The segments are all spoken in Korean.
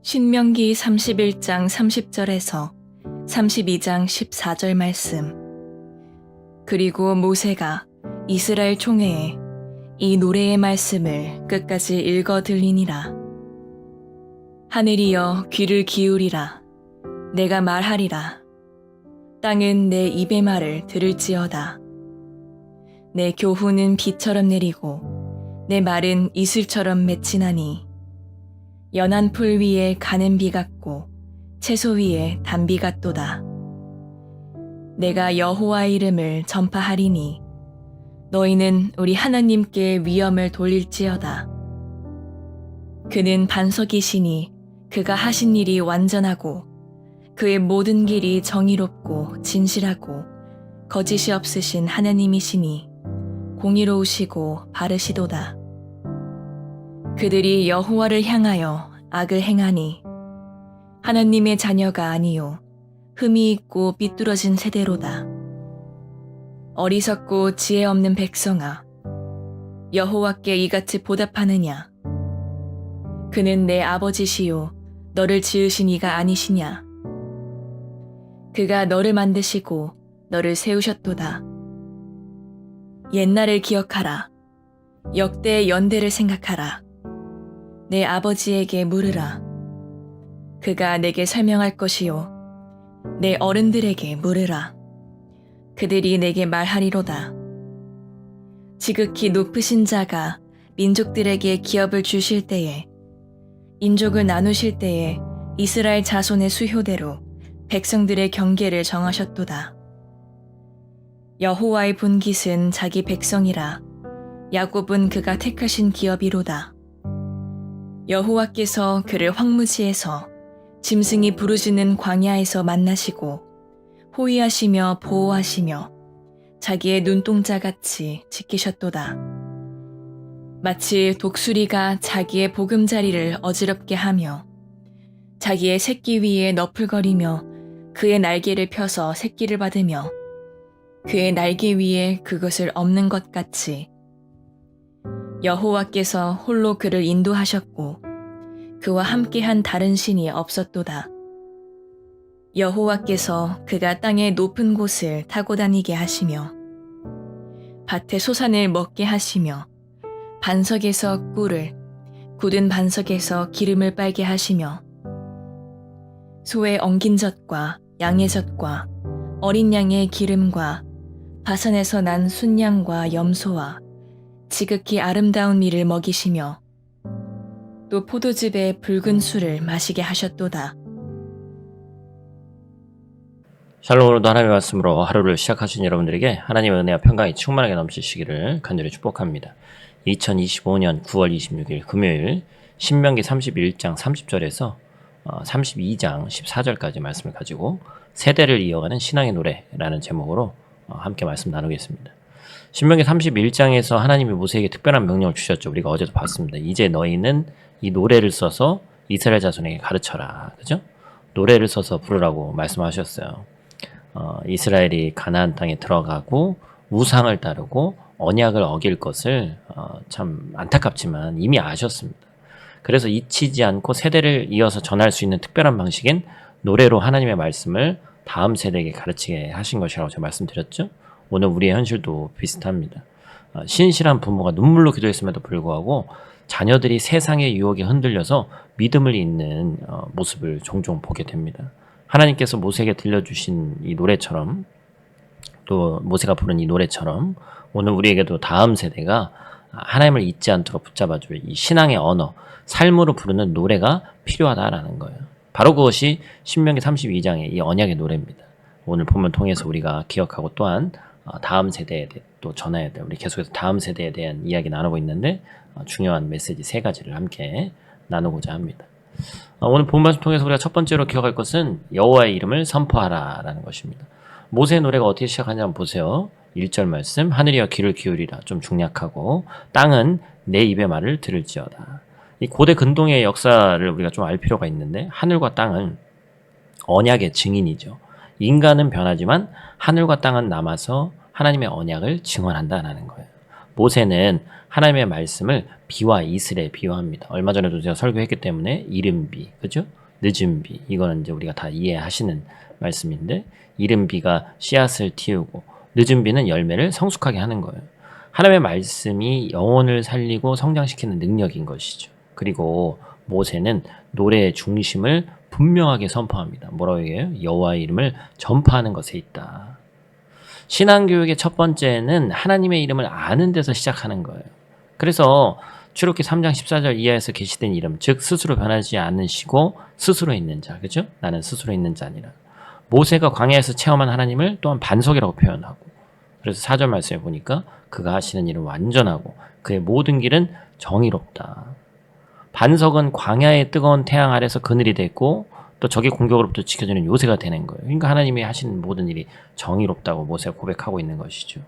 신명기 31장 30절에서 32장 14절 말씀. 그리고 모세가 이스라엘 총회에 이 노래의 말씀을 끝까지 읽어 들리니라. 하늘이여 귀를 기울이라. 내가 말하리라. 땅은 내 입의 말을 들을지어다. 내 교훈은 비처럼 내리고 내 말은 이슬처럼 맺히나니 연한 풀 위에 가는 비 같고 채소 위에 단비 같도다. 내가 여호와의 이름을 전파하리니 너희는 우리 하나님께 위엄을 돌릴지어다. 그는 반석이시니 그가 하신 일이 완전하고 그의 모든 길이 정의롭고 진실하고 거짓이 없으신 하나님이시니 공의로우시고 바르시도다. 그들이 여호와를 향하여 악을 행하니 하나님의 자녀가 아니요 흠이 있고 삐뚤어진 세대로다. 어리석고 지혜 없는 백성아, 여호와께 이같이 보답하느냐? 그는 내 아버지시요 너를 지으신 이가 아니시냐? 그가 너를 만드시고 너를 세우셨도다. 옛날을 기억하라. 역대의 연대를 생각하라. 내 아버지에게 물으라. 그가 내게 설명할 것이요 내 어른들에게 물으라. 그들이 내게 말하리로다. 지극히 높으신 자가 민족들에게 기업을 주실 때에, 인족을 나누실 때에 이스라엘 자손의 수효대로 백성들의 경계를 정하셨도다. 여호와의 본깃은 자기 백성이라. 야곱은 그가 택하신 기업이로다. 여호와께서 그를 황무지에서 짐승이 부르짖는 광야에서 만나시고 호위하시며 보호하시며 자기의 눈동자같이 지키셨도다. 마치 독수리가 자기의 보금자리를 어지럽게 하며 자기의 새끼 위에 너풀거리며 그의 날개를 펴서 새끼를 받으며 그의 날개 위에 그것을 엎는 것 같이 여호와께서 홀로 그를 인도하셨고 그와 함께한 다른 신이 없었도다. 여호와께서 그가 땅의 높은 곳을 타고 다니게 하시며 밭의 소산을 먹게 하시며 반석에서 꿀을, 굳은 반석에서 기름을 빨게 하시며 소의 엉긴 젖과 양의 젖과 어린 양의 기름과 바산에서 난 순양과 염소와 지극히 아름다운 밀을 먹이시며 또 포도즙에 붉은 술을 마시게 하셨도다. 샬롬으로도 하나님의 말씀으로 하루를 시작하신 여러분들에게 하나님의 은혜와 평강이 충만하게 넘치시기를 간절히 축복합니다. 2025년 9월 26일 금요일 신명기 31장 30절에서 32장 14절까지 말씀을 가지고 세대를 이어가는 신앙의 노래라는 제목으로 함께 말씀 나누겠습니다. 신명기 31장에서 하나님이 모세에게 특별한 명령을 주셨죠. 우리가 어제도 봤습니다. 이제 너희는 이 노래를 써서 이스라엘 자손에게 가르쳐라. 그죠? 노래를 써서 부르라고 말씀하셨어요. 이스라엘이 가나안 땅에 들어가고 우상을 따르고 언약을 어길 것을 참 안타깝지만 이미 아셨습니다. 그래서 잊히지 않고 세대를 이어서 전할 수 있는 특별한 방식인 노래로 하나님의 말씀을 다음 세대에게 가르치게 하신 것이라고 제가 말씀드렸죠. 오늘 우리의 현실도 비슷합니다. 신실한 부모가 눈물로 기도했음에도 불구하고 자녀들이 세상의 유혹에 흔들려서 믿음을 잃는 모습을 종종 보게 됩니다. 하나님께서 모세에게 들려주신 이 노래처럼, 또 모세가 부른 이 노래처럼 오늘 우리에게도 다음 세대가 하나님을 잊지 않도록 붙잡아줄 이 신앙의 언어, 삶으로 부르는 노래가 필요하다라는 거예요. 바로 그것이 신명기 32장의 이 언약의 노래입니다. 오늘 본문 통해서 우리가 기억하고 또한 다음 세대에 또 전해야 돼. 우리 계속해서 다음 세대에 대한 이야기 나누고 있는데 중요한 메시지 3가지를 함께 나누고자 합니다. 오늘 본 말씀 통해서 우리가 첫 번째로 기억할 것은 여호와의 이름을 선포하라라는 것입니다. 모세의 노래가 어떻게 시작하냐 한번 보세요. 1절 말씀, 하늘이여 귀를 기울이라. 좀 중략하고, 땅은 내 입의 말을 들을지어다. 이 고대 근동의 역사를 우리가 좀 알 필요가 있는데, 하늘과 땅은 언약의 증인이죠. 인간은 변하지만 하늘과 땅은 남아서 하나님의 언약을 증언한다라는 거예요. 모세는 하나님의 말씀을 비와 이슬에 비유합니다. 얼마 전에도 제가 설교했기 때문에 이른 비, 그죠? 늦은 비, 이거는 이제 우리가 다 이해하시는 말씀인데, 이른 비가 씨앗을 틔우고 늦은 비는 열매를 성숙하게 하는 거예요. 하나님의 말씀이 영혼을 살리고 성장시키는 능력인 것이죠. 그리고 모세는 노래의 중심을 분명하게 선포합니다. 뭐라고 얘기해요? 여호와의 이름을 전파하는 것에 있다. 신앙교육의 첫 번째는 하나님의 이름을 아는 데서 시작하는 거예요. 그래서 출애굽기 3장 14절 이하에서 계시된 이름, 즉 스스로 변하지 않으시고 스스로 있는 자, 그죠? 나는 스스로 있는 자니라. 모세가 광야에서 체험한 하나님을 또한 반석이라고 표현하고, 그래서 4절 말씀에 보니까 그가 하시는 일은 완전하고 그의 모든 길은 정의롭다. 반석은 광야의 뜨거운 태양 아래서 그늘이 됐고 또 적의 공격으로부터 지켜주는 요새가 되는 거예요. 그러니까 하나님이 하시는 모든 일이 정의롭다고 모세가 고백하고 있는 것이죠.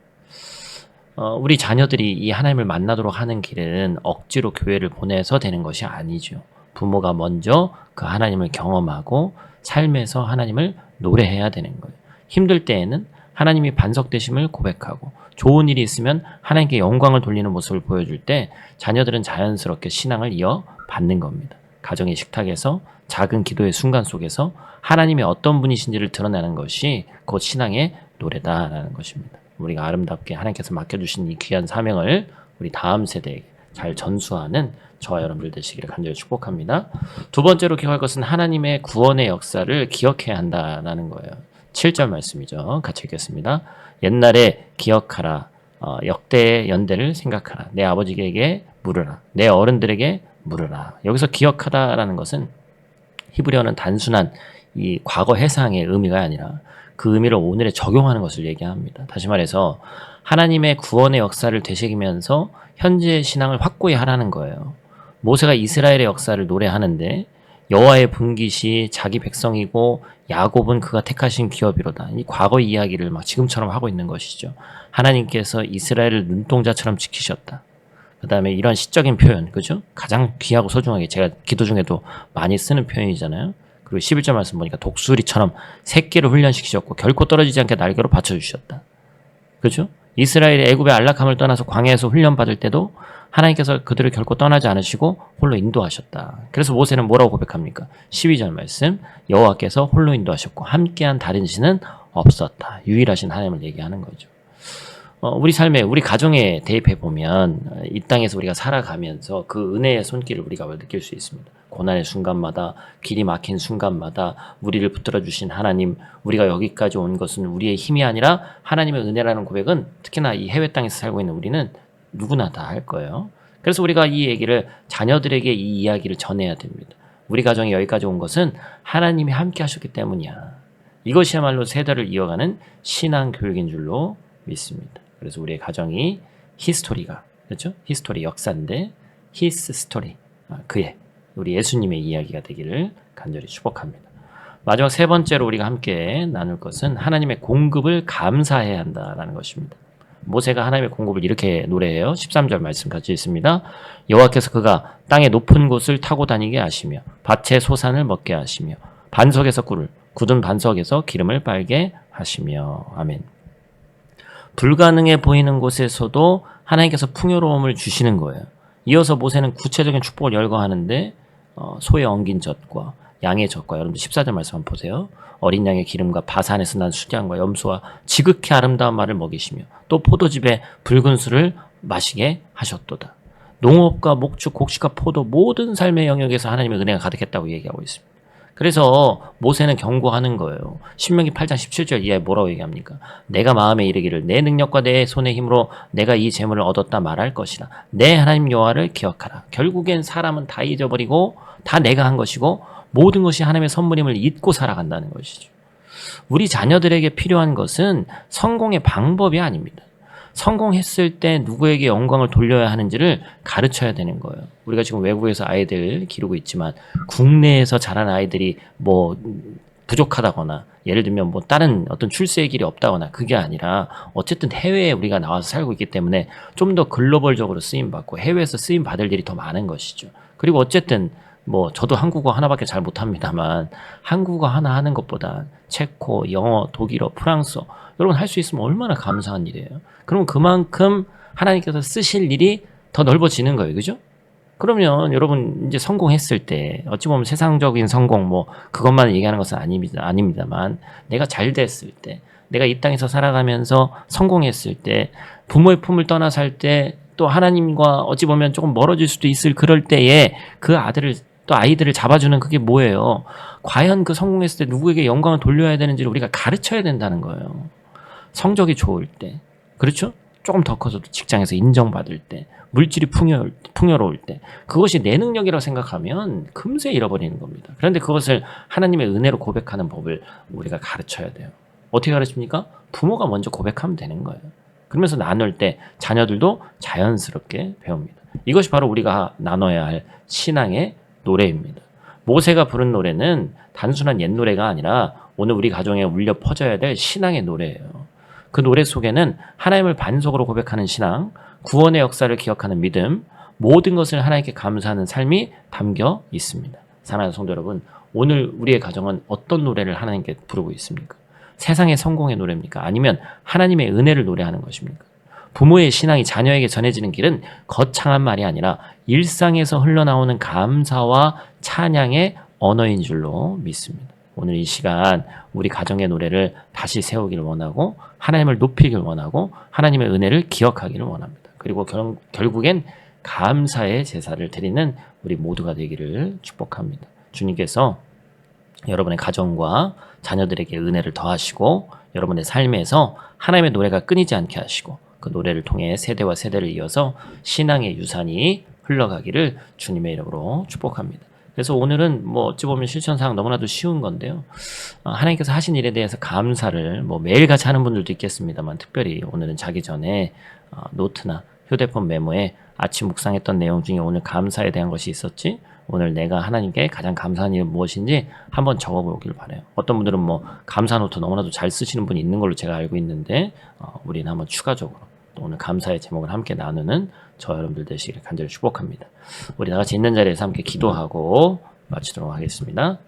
우리 자녀들이 이 하나님을 만나도록 하는 길은 억지로 교회를 보내서 되는 것이 아니죠. 부모가 먼저 그 하나님을 경험하고 삶에서 하나님을 노래해야 되는 거예요. 힘들 때에는 하나님이 반석 되심을 고백하고, 좋은 일이 있으면 하나님께 영광을 돌리는 모습을 보여줄 때 자녀들은 자연스럽게 신앙을 이어받는 겁니다. 가정의 식탁에서 작은 기도의 순간 속에서 하나님이 어떤 분이신지를 드러내는 것이 곧 신앙의 노래다라는 것입니다. 우리가 아름답게 하나님께서 맡겨주신 이 귀한 사명을 우리 다음 세대에게 잘 전수하는 저와 여러분들 되시기를 간절히 축복합니다. 두 번째로 기억할 것은 하나님의 구원의 역사를 기억해야 한다라는 거예요. 7절 말씀이죠. 같이 읽겠습니다. 옛날에 기억하라. 역대의 연대를 생각하라. 내 아버지에게 물으라. 내 어른들에게 물으라. 여기서 기억하다라는 것은 히브리어는 단순한 이 과거 해상의 의미가 아니라 그 의미를 오늘에 적용하는 것을 얘기합니다. 다시 말해서 하나님의 구원의 역사를 되새기면서 현재의 신앙을 확고히 하라는 거예요. 모세가 이스라엘의 역사를 노래하는데 여호와의 분깃이 자기 백성이고 야곱은 그가 택하신 기업이로다. 이 과거 이야기를 막 지금처럼 하고 있는 것이죠. 하나님께서 이스라엘을 눈동자처럼 지키셨다. 그 다음에 이런 시적인 표현, 그죠? 가장 귀하고 소중하게 제가 기도 중에도 많이 쓰는 표현이잖아요. 그리고 11절 말씀 보니까 독수리처럼 새끼를 훈련시키셨고 결코 떨어지지 않게 날개로 받쳐주셨다. 그죠? 이스라엘이 애굽의 안락함을 떠나서 광야에서 훈련받을 때도 하나님께서 그들을 결코 떠나지 않으시고 홀로 인도하셨다. 그래서 모세는 뭐라고 고백합니까? 12절 말씀, 여호와께서 홀로 인도하셨고 함께한 다른 신은 없었다. 유일하신 하나님을 얘기하는 거죠. 우리 삶에, 우리 가정에 대입해 보면 이 땅에서 우리가 살아가면서 그 은혜의 손길을 우리가 느낄 수 있습니다. 고난의 순간마다, 길이 막힌 순간마다 우리를 붙들어 주신 하나님, 우리가 여기까지 온 것은 우리의 힘이 아니라 하나님의 은혜라는 고백은 특히나 이 해외 땅에서 살고 있는 우리는 누구나 다 할 거예요. 그래서 우리가 이 얘기를 자녀들에게 이 이야기를 전해야 됩니다. 우리 가정이 여기까지 온 것은 하나님이 함께 하셨기 때문이야. 이것이야말로 세대를 이어가는 신앙 교육인 줄로 믿습니다. 그래서 우리의 가정이 히스토리가, 그렇죠? 히스토리 역사인데 히스 스토리, 그의, 우리 예수님의 이야기가 되기를 간절히 축복합니다. 마지막 세 번째로 우리가 함께 나눌 것은 하나님의 공급을 감사해야 한다라는 것입니다. 모세가 하나님의 공급을 이렇게 노래해요. 13절 말씀 같이 있습니다. 여호와께서 그가 땅의 높은 곳을 타고 다니게 하시며 밭의 소산을 먹게 하시며 반석에서 꿀을, 굳은 반석에서 기름을 빨게 하시며. 아멘. 불가능해 보이는 곳에서도 하나님께서 풍요로움을 주시는 거예요. 이어서 모세는 구체적인 축복을 열거하는데 소의 엉긴 젖과 양의 젖과, 여러분들 14절 말씀 한번 보세요. 어린 양의 기름과 바산에서 난 수량과 염소와 지극히 아름다운 말을 먹이시며 또 포도즙에 붉은 술을 마시게 하셨도다. 농업과 목축, 곡식과 포도 모든 삶의 영역에서 하나님의 은혜가 가득했다고 얘기하고 있습니다. 그래서 모세는 경고하는 거예요. 신명기 8장 17절 이하에 뭐라고 얘기합니까? 내가 마음에 이르기를 내 능력과 내 손의 힘으로 내가 이 재물을 얻었다 말할 것이라. 내 하나님 여호와를 기억하라. 결국엔 사람은 다 잊어버리고 다 내가 한 것이고 모든 것이 하나님의 선물임을 잊고 살아간다는 것이죠. 우리 자녀들에게 필요한 것은 성공의 방법이 아닙니다. 성공했을 때 누구에게 영광을 돌려야 하는지를 가르쳐야 되는 거예요. 우리가 지금 외국에서 아이들 기르고 있지만 국내에서 자란 아이들이 뭐 부족하다거나 예를 들면 뭐 다른 어떤 출세의 길이 없다거나 그게 아니라 어쨌든 해외에 우리가 나와서 살고 있기 때문에 좀 더 글로벌적으로 쓰임받고 해외에서 쓰임받을 일이 더 많은 것이죠. 그리고 어쨌든 뭐 저도 한국어 하나밖에 잘 못합니다만 한국어 하나 하는 것보다 체코, 영어, 독일어, 프랑스어 여러분 할 수 있으면 얼마나 감사한 일이에요. 그럼 그만큼 하나님께서 쓰실 일이 더 넓어지는 거예요. 그죠? 그러면 여러분 이제 성공했을 때 어찌 보면 세상적인 성공 뭐 그것만 얘기하는 것은 아닙니다만 내가 잘 됐을 때 내가 이 땅에서 살아가면서 성공했을 때 부모의 품을 떠나 살 때 또 하나님과 어찌 보면 조금 멀어질 수도 있을 그럴 때에 그 아들을 또 아이들을 잡아주는 그게 뭐예요? 과연 그 성공했을 때 누구에게 영광을 돌려야 되는지를 우리가 가르쳐야 된다는 거예요. 성적이 좋을 때, 그렇죠? 조금 더 커서도 직장에서 인정받을 때, 물질이 풍요로울 때, 그것이 내 능력이라고 생각하면 금세 잃어버리는 겁니다. 그런데 그것을 하나님의 은혜로 고백하는 법을 우리가 가르쳐야 돼요. 어떻게 가르칩니까? 부모가 먼저 고백하면 되는 거예요. 그러면서 나눌 때 자녀들도 자연스럽게 배웁니다. 이것이 바로 우리가 나눠야 할 신앙의 노래입니다. 모세가 부른 노래는 단순한 옛 노래가 아니라 오늘 우리 가정에 울려 퍼져야 될 신앙의 노래예요. 그 노래 속에는 하나님을 반석으로 고백하는 신앙, 구원의 역사를 기억하는 믿음, 모든 것을 하나님께 감사하는 삶이 담겨 있습니다. 사랑하는 성도 여러분, 오늘 우리의 가정은 어떤 노래를 하나님께 부르고 있습니까? 세상의 성공의 노래입니까? 아니면 하나님의 은혜를 노래하는 것입니까? 부모의 신앙이 자녀에게 전해지는 길은 거창한 말이 아니라 일상에서 흘러나오는 감사와 찬양의 언어인 줄로 믿습니다. 오늘 이 시간 우리 가정의 노래를 다시 세우기를 원하고 하나님을 높이기를 원하고 하나님의 은혜를 기억하기를 원합니다. 그리고 결국엔 감사의 제사를 드리는 우리 모두가 되기를 축복합니다. 주님께서 여러분의 가정과 자녀들에게 은혜를 더하시고 여러분의 삶에서 하나님의 노래가 끊이지 않게 하시고 그 노래를 통해 세대와 세대를 이어서 신앙의 유산이 흘러가기를 주님의 이름으로 축복합니다. 그래서 오늘은 뭐 어찌 보면 실천상 너무나도 쉬운 건데요. 하나님께서 하신 일에 대해서 감사를 뭐 매일같이 하는 분들도 있겠습니다만 특별히 오늘은 자기 전에 노트나 휴대폰 메모에 아침 묵상했던 내용 중에 오늘 감사에 대한 것이 있었지? 오늘 내가 하나님께 가장 감사한 일은 무엇인지 한번 적어보길 바라요. 어떤 분들은 뭐 감사 노트 너무나도 잘 쓰시는 분이 있는 걸로 제가 알고 있는데 우리는 한번 추가적으로 또 오늘 감사의 제목을 함께 나누는 저 여러분들 되시기를 간절히 축복합니다. 우리 다 같이 있는 자리에서 함께 기도하고 마치도록 하겠습니다.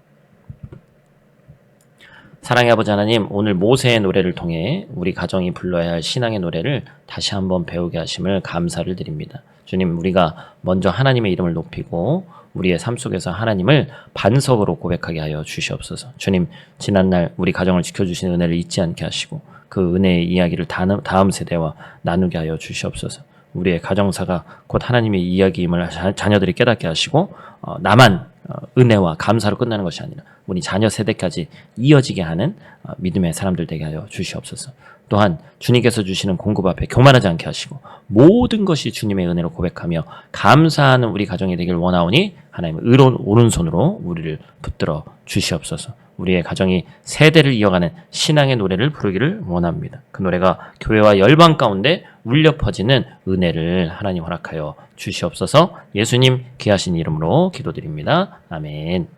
사랑의 아버지 하나님, 오늘 모세의 노래를 통해 우리 가정이 불러야 할 신앙의 노래를 다시 한번 배우게 하심을 감사를 드립니다. 주님, 우리가 먼저 하나님의 이름을 높이고 우리의 삶 속에서 하나님을 반석으로 고백하게 하여 주시옵소서. 주님, 지난날 우리 가정을 지켜주신 은혜를 잊지 않게 하시고 그 은혜의 이야기를 다음 세대와 나누게 하여 주시옵소서. 우리의 가정사가 곧 하나님의 이야기임을 자녀들이 깨닫게 하시고 나만 은혜와 감사로 끝나는 것이 아니라 우리 자녀 세대까지 이어지게 하는 믿음의 사람들 되게 하여 주시옵소서. 또한 주님께서 주시는 공급 앞에 교만하지 않게 하시고 모든 것이 주님의 은혜로 고백하며 감사하는 우리 가정이 되길 원하오니 하나님의 의로운 오른손으로 우리를 붙들어 주시옵소서. 우리의 가정이 세대를 이어가는 신앙의 노래를 부르기를 원합니다. 그 노래가 교회와 열방 가운데 울려 퍼지는 은혜를 하나님 허락하여 주시옵소서. 예수님 귀하신 이름으로 기도드립니다. 아멘.